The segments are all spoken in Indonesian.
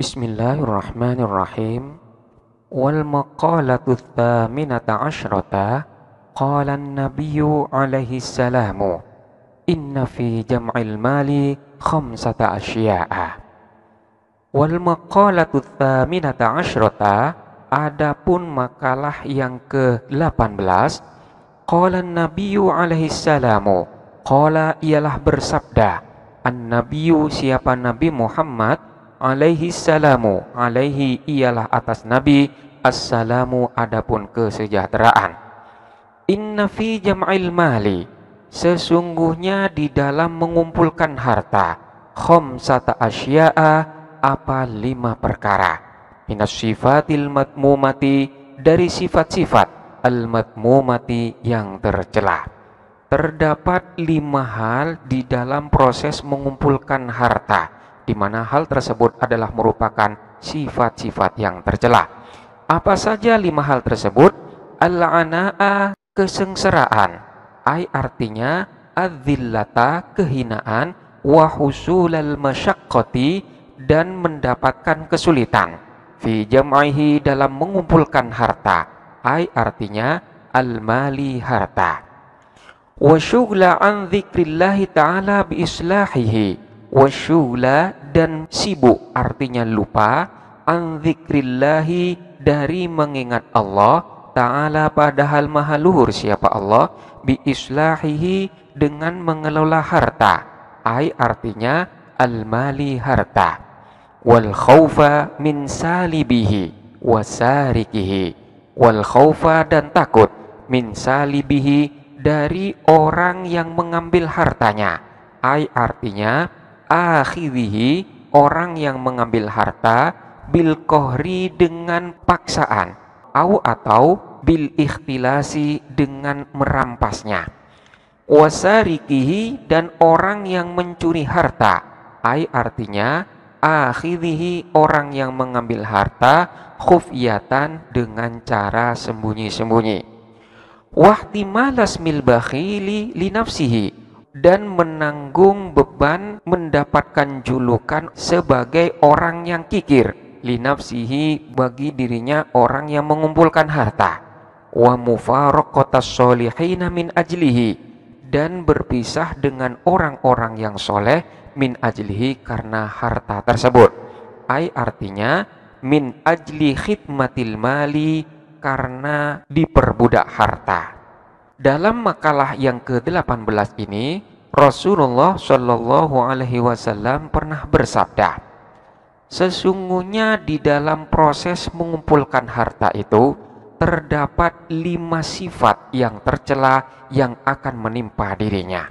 Bismillahirrahmanirrahim. Wal maqalatu tsaminata asyrata qala an-nabiyyu alaihi salamu inna fi jam'il mali khamsata asya'a. Wal maqalatu tsaminata asyrata, adapun makalah yang ke-18, qala an-nabiyyu alaihi salamu, qala ialah bersabda, an-nabiyyu siapa Nabi Muhammad alaihi salamu, alaihi ialah atas Nabi, assalamu adapun kesejahteraan. Inna fi jam'il mali, sesungguhnya di dalam mengumpulkan harta, khamsata asya'a, apa 5 perkara, minas sifatil madmumati, dari sifat-sifat al-madmumati yang tercela. Terdapat 5 hal di dalam proses mengumpulkan harta, di mana hal tersebut adalah merupakan sifat-sifat yang tercela. Apa saja 5 hal tersebut? Al-ana'a, kesengsaraan, artinya adzillata, kehinaan, wa husulal masyaqqati, dan mendapatkan kesulitan, fi jam'ihi, dalam mengumpulkan harta, artinya al-mali, harta. Wa syughla an dzikrillahi ta'ala bi islahihi, wasyugla, dan sibuk artinya lupa, an dzikrillahi, dari mengingat Allah Ta'ala, padahal maha luhur siapa Allah, bi islahihi, dengan mengelola harta, artinya al-mali, harta. Wal khaufa min salibihi wasarikihi, wal khaufa, dan takut, min salibihi, dari orang yang mengambil hartanya, artinya akhidhihi, orang yang mengambil harta, bil kohri, dengan paksaan, atau bil ikhtilasi, dengan merampasnya, wasarikihi, dan orang yang mencuri harta, artinya akhidhihi, orang yang mengambil harta, khufyatan, dengan cara sembunyi-sembunyi, wahtimalasmil bakhili li nafsihi, dan menanggung beban mendapatkan julukan sebagai orang yang kikir, linafsihi, bagi dirinya orang yang mengumpulkan harta, wa mufaraqatas solihina min ajlihi, dan berpisah dengan orang-orang yang soleh, min ajlihi, karena harta tersebut, artinya min ajli khidmatil mali, karena diperbudak harta. Dalam makalah yang ke-18 ini, Rasulullah Shallallahu Alaihi Wasallam pernah bersabda, sesungguhnya di dalam proses mengumpulkan harta itu terdapat 5 sifat yang tercela yang akan menimpa dirinya.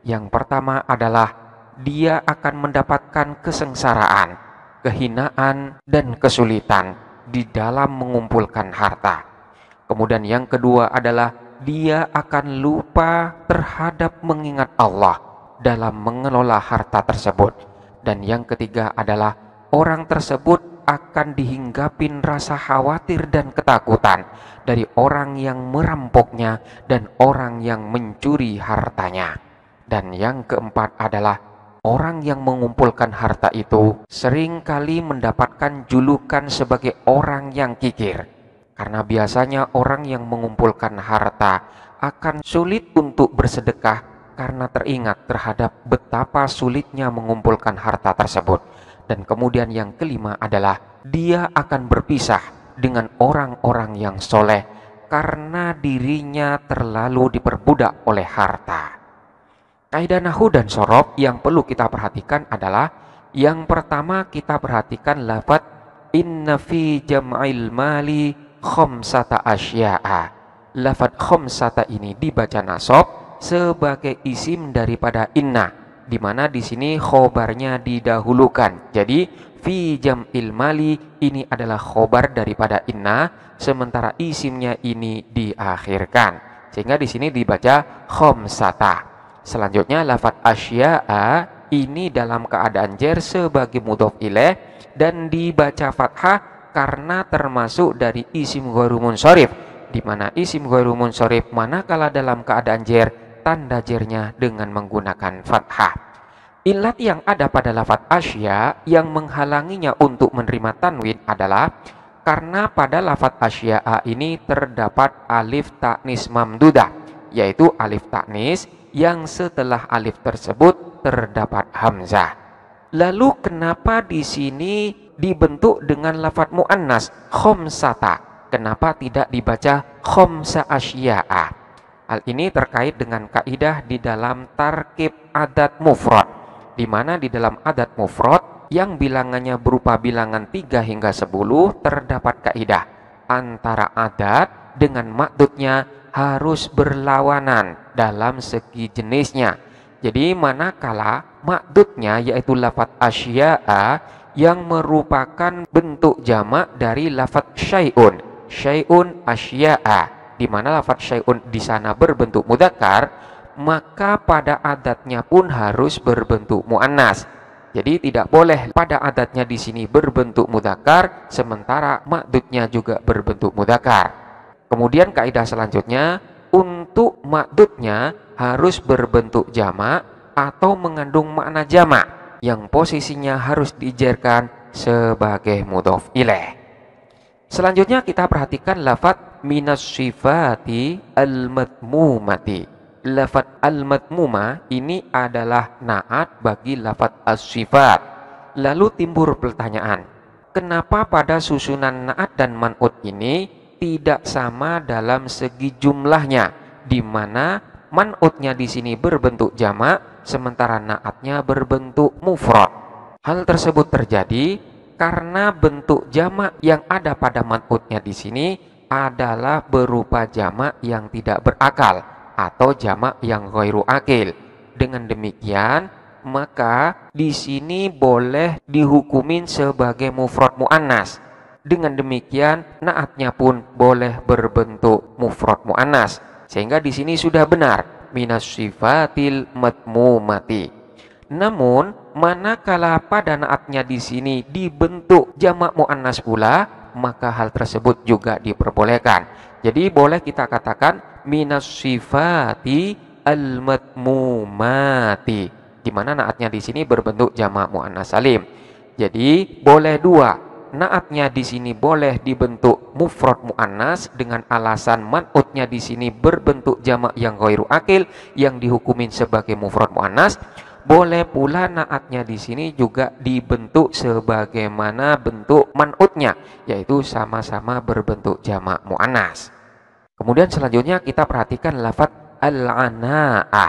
Yang pertama adalah dia akan mendapatkan kesengsaraan, kehinaan, dan kesulitan di dalam mengumpulkan harta. Kemudian yang kedua adalah dia akan lupa terhadap mengingat Allah dalam mengelola harta tersebut. Dan yang ketiga adalah orang tersebut akan dihinggapin rasa khawatir dan ketakutan dari orang yang merampoknya dan orang yang mencuri hartanya. Dan yang keempat adalah orang yang mengumpulkan harta itu seringkali mendapatkan julukan sebagai orang yang kikir, karena biasanya orang yang mengumpulkan harta akan sulit untuk bersedekah karena teringat terhadap betapa sulitnya mengumpulkan harta tersebut. Dan kemudian yang kelima adalah dia akan berpisah dengan orang-orang yang soleh karena dirinya terlalu diperbudak oleh harta. Kaidah nahwu dan shorof yang perlu kita perhatikan adalah, yang pertama kita perhatikan lafadz inna fi jam'il mali khamsata asya'a. Lafadz khamsata ini dibaca nasab sebagai isim daripada inna, di mana di sini khobarnya didahulukan. Jadi fi jam'il mali ini adalah khobar daripada inna, sementara isimnya ini diakhirkan, sehingga di sini dibaca khamsata. Selanjutnya lafadz asya'a ini dalam keadaan jar sebagai mudhof ilaih dan dibaca fathah karena termasuk dari isim ghairu munsharif, di mana isim ghairu munsharif manakala dalam keadaan jar tanda jarnya dengan menggunakan fathah. Ilat yang ada pada lafadz asya yang menghalanginya untuk menerima tanwin adalah karena pada lafadz asya'a ini terdapat alif taknis mamdudah, yaitu alif taknis yang setelah alif tersebut terdapat hamzah. Lalu kenapa di sini dibentuk dengan lafadz muannas khomsata? Kenapa tidak dibaca khomsa asya'a? Hal ini terkait dengan kaidah di dalam tarkib adat mufrad, di mana di dalam adat mufrad yang bilangannya berupa bilangan 3 hingga 10 terdapat kaidah antara adat dengan makdudnya harus berlawanan dalam segi jenisnya. Jadi manakala makdudnya yaitu lafadz asya'a yang merupakan bentuk jamak dari lafadz syai'un, syai'un asya'a, di mana lafadz syai'un di sana berbentuk mudzakkar, maka pada adatnya pun harus berbentuk muannas. Jadi tidak boleh pada adatnya di sini berbentuk mudzakkar sementara makdudnya juga berbentuk mudzakkar. Kemudian kaidah selanjutnya, untuk makdudnya harus berbentuk jamak atau mengandung makna jamak yang posisinya harus dijerkan sebagai mudhof ilaih. Selanjutnya kita perhatikan lafadz minas sifati al-madmumati. Lafadz al-madmumah ini adalah naat bagi lafadz as-sifat. Lalu timbul pertanyaan, kenapa pada susunan naat dan man'ut ini tidak sama dalam segi jumlahnya, di mana man'utnya di sini berbentuk jamak sementara naatnya berbentuk mufrad? Hal tersebut terjadi karena bentuk jamak yang ada pada man'utnya di sini adalah berupa jamak yang tidak berakal atau jamak yang ghairu akil. Dengan demikian, maka di sini boleh dihukumin sebagai mufrad muannas. Dengan demikian, naatnya pun boleh berbentuk mufrad muannas. Sehingga di sini sudah benar minas sifatil madmumati. Namun, manakala pada naatnya di sini dibentuk jamak muannas pula, maka hal tersebut juga diperbolehkan. Jadi boleh kita katakan minas sifati al-madmumati, di mana naatnya di sini berbentuk jamak muannas salim. Jadi boleh dua, naatnya di sini boleh dibentuk mufrad muannas dengan alasan man'utnya di sini berbentuk jamak yang ghairu akil yang dihukumin sebagai mufrad muannas. Boleh pula naatnya di sini juga dibentuk sebagaimana bentuk man'utnya, yaitu sama-sama berbentuk jamak muannas. Kemudian selanjutnya kita perhatikan lafadz al-ana'a.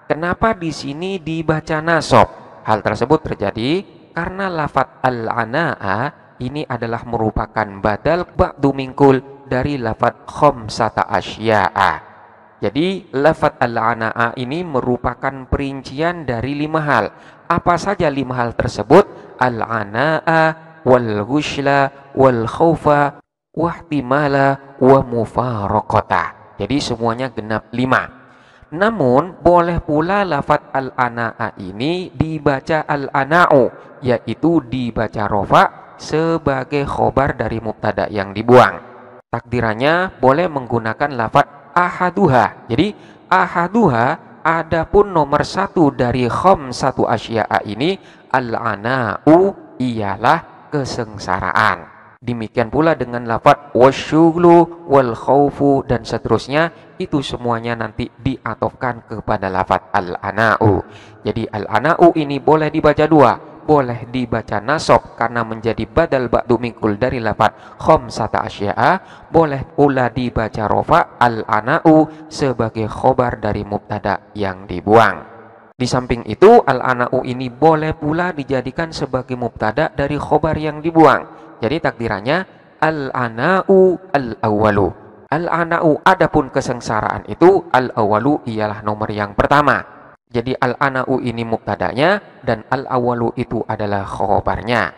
Kenapa di sini dibaca nasab? Hal tersebut terjadi karena lafadz al-ana'a ini adalah merupakan badal ba'du mingkul dari lafadz khamsata asya'a. Jadi lafadz al-ana'a ini merupakan perincian dari 5 hal. Apa saja 5 hal tersebut? Al-ana'a, wal ghushla, wal khaufa, wahtimala, wa mufaraqata. Jadi semuanya genap 5. Namun boleh pula lafadz al-ana'a ini dibaca al-ana'u, yaitu dibaca rofa sebagai khobar dari mubtada yang dibuang. Takdirannya boleh menggunakan lafadz ahaduha. Jadi ahaduha adapun nomor 1 dari khamsatu asya'a ini al-ana'u ialah kesengsaraan. Demikian pula dengan lafadz wasyughlu wal khaufu dan seterusnya, itu semuanya nanti diatofkan kepada lafadz al-ana'u. Jadi al-ana'u ini boleh dibaca dua, boleh dibaca nasab karena menjadi badal ba'du mingkul dari lafadz khamsata asya'a, boleh pula dibaca rofa al-ana'u sebagai khobar dari mubtada yang dibuang. Di samping itu al-ana'u ini boleh pula dijadikan sebagai mubtada dari khobar yang dibuang. Jadi takdirannya al-ana'u al-awwalu. Al-ana'u adapun kesengsaraan itu al-awwalu ialah nomor yang pertama. Jadi al-ana'u ini mubtadanya dan al-awwalu itu adalah khobarnya.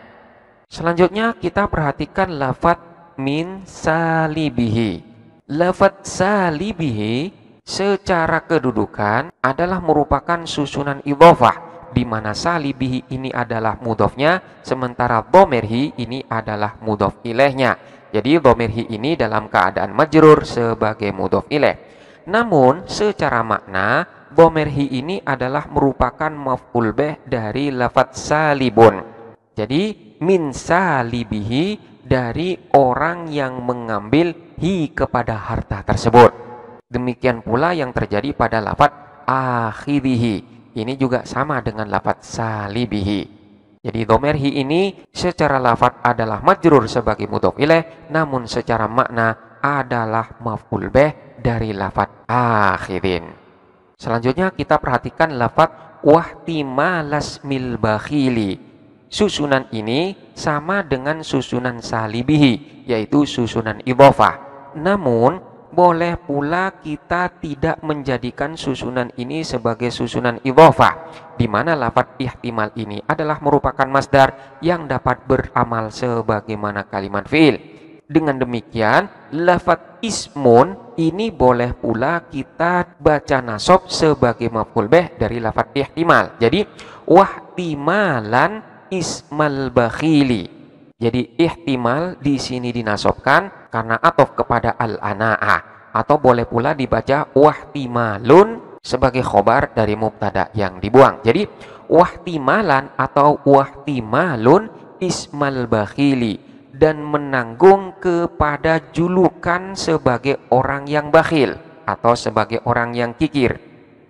Selanjutnya kita perhatikan lafadz min salibihi. Lafadz salibihi secara kedudukan adalah merupakan susunan idhofah, di mana salibihi ini adalah mudhofnya, sementara dhamirhi ini adalah mudhof ilaihnya. Jadi dhamirhi ini dalam keadaan majrur sebagai mudhof ilaih. Namun secara makna Dhamir hi ini adalah merupakan maf'ul bih dari lafadz salibun. Jadi min salibihi, dari orang yang mengambil hi kepada harta tersebut. Demikian pula yang terjadi pada lafadz akhirihi. Ini juga sama dengan lafadz salibihi. Jadi dhamir hi ini secara lafadz adalah majrur sebagai mudhof ilaih, namun secara makna adalah maf'ul bih dari lafadz akhirin. Selanjutnya kita perhatikan lafadz wahtimalasmil bakhili. Susunan ini sama dengan susunan salibihi, yaitu susunan idhofah. Namun boleh pula kita tidak menjadikan susunan ini sebagai susunan idhofah, di mana lafadz ihtimal ini adalah merupakan masdar yang dapat beramal sebagaimana kalimat fi'il. Dengan demikian, lafadz ismun ini boleh pula kita baca nasab sebagai maf'ul bih dari lafadz ihtimal. Jadi wahtimalan ismal bakhili. Jadi ihtimal di sini dinasabkan karena ataf kepada al-ana'ah, atau boleh pula dibaca wahtimalun sebagai khobar dari mubtada yang dibuang. Jadi wahtimalan atau wahtimalun ismal bakhili, dan menanggung kepada julukan sebagai orang yang bakhil atau sebagai orang yang kikir.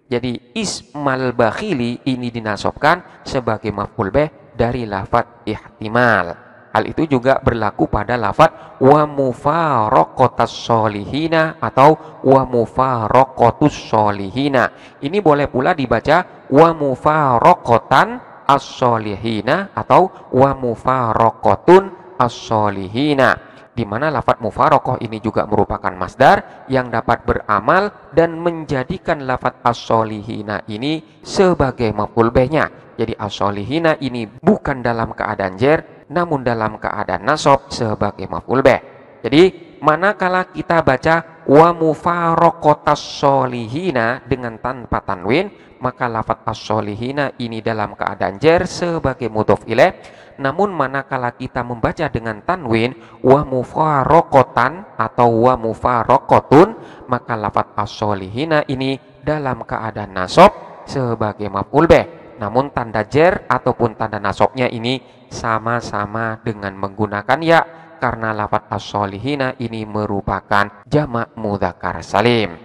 Jadi ismal bakhili ini dinasabkan sebagai maf'ul bih dari lafadz ihtimal. Hal itu juga berlaku pada lafadz wa mufaraqatas sholihina atau wa mufaraqatus sholihina. Ini boleh pula dibaca wa mufaraqatan as-sholihina atau wa mufaraqatun as-sholihina, di mana lafadz mufaraqah ini juga merupakan masdar yang dapat beramal dan menjadikan lafadz as-sholihina ini sebagai maf'ul bihnya. Jadi as-sholihina ini bukan dalam keadaan jer, namun dalam keadaan nasab sebagai maf'ul bih. Jadi manakala kita baca wa mufaraqatas sholihina dengan tanpa tanwin, maka lafadz as-sholihina ini dalam keadaan jer sebagai mudhof ilaih. Namun manakala kita membaca dengan tanwin wa mufaraqatan atau wa mufaraqatun, maka lafadz as-sholihina ini dalam keadaan nasab sebagai maf'ul bih. Namun tanda jer ataupun tanda nasabnya ini sama-sama dengan menggunakan ya, karena lafadz as-sholihina ini merupakan jamak mudzakkar salim.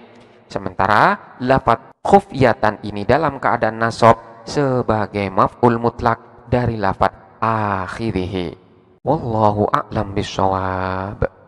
Sementara lafadz khufyatan ini dalam keadaan nasab sebagai maf'ul mutlak dari lafadz akhirihi. Wallahu a'lam bishawab.